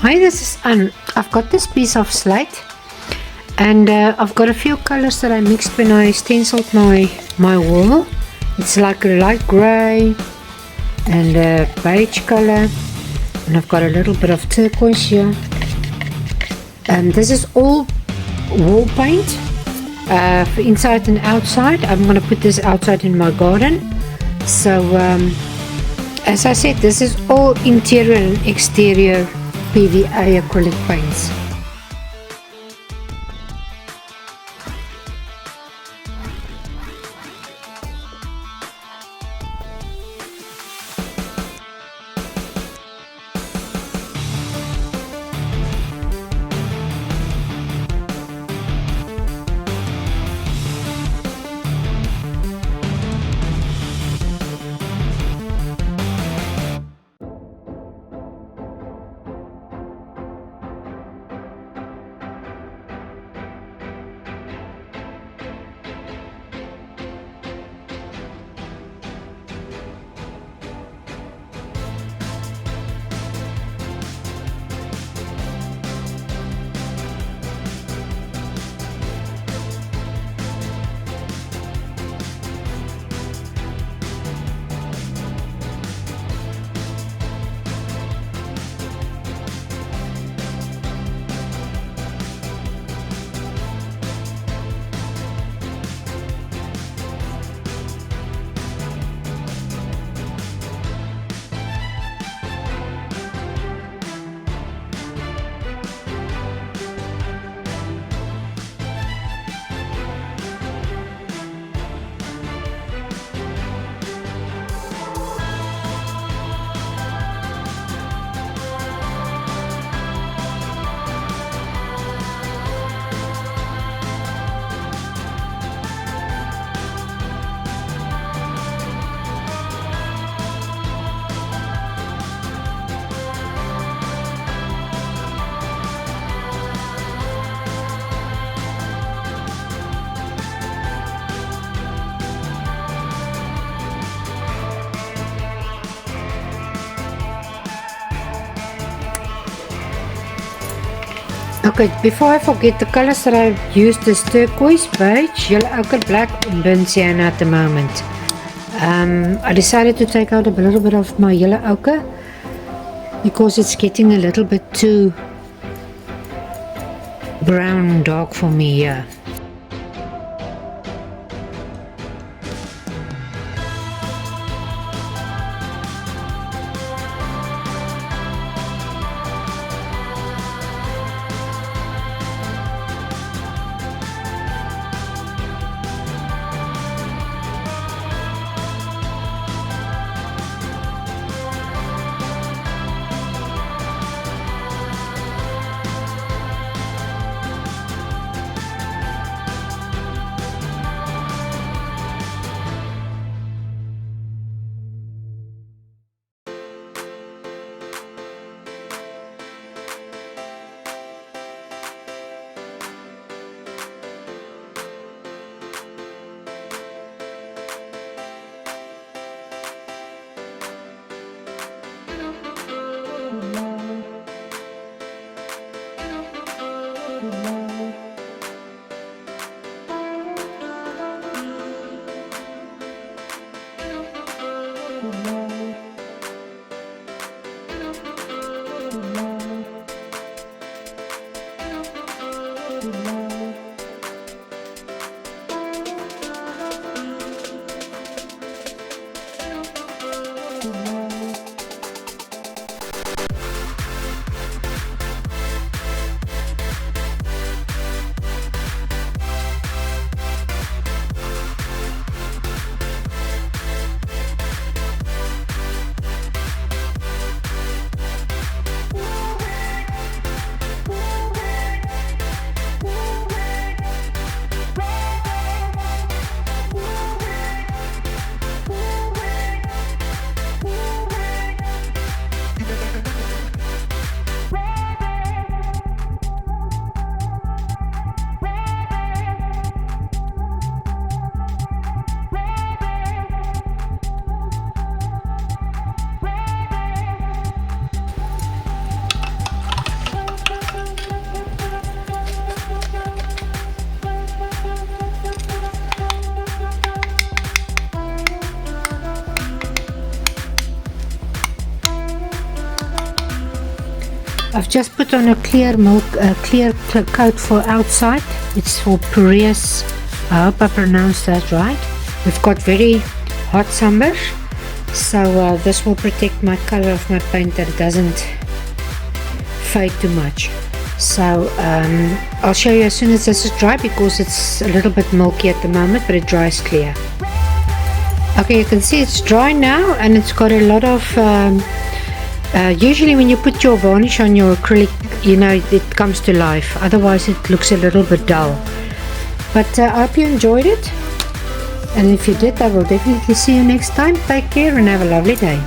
Hi, this is Anne. I've got this piece of slate, and I've got a few colors that I mixed when I stenciled my wall. It's like a light gray and a beige color, and I've got a little bit of turquoise here. And this is all wall paint for inside and outside. I'm going to put this outside in my garden. So as I said, this is all interior and exterior PVA acrylic paints. Okay, before I forget, the colors that I've used is turquoise, beige, yellow ochre, black, and burnt sienna at the moment. I decided to take out a little bit of my yellow ochre because it's getting a little bit too brown and dark for me here. I've just put on a clear coat for outside. It's for Piraeus. I hope I pronounced that right. We've got very hot summers, so this will protect my color of my paint that it doesn't fade too much. So I'll show you as soon as this is dry, because it's a little bit milky at the moment, but it dries clear. Okay, you can see it's dry now, and it's got a lot of usually when you put your varnish on your acrylic, you know, it comes to life, otherwise it looks a little bit dull. But I hope you enjoyed it, and if you did, I will definitely see you next time. Take care and have a lovely day.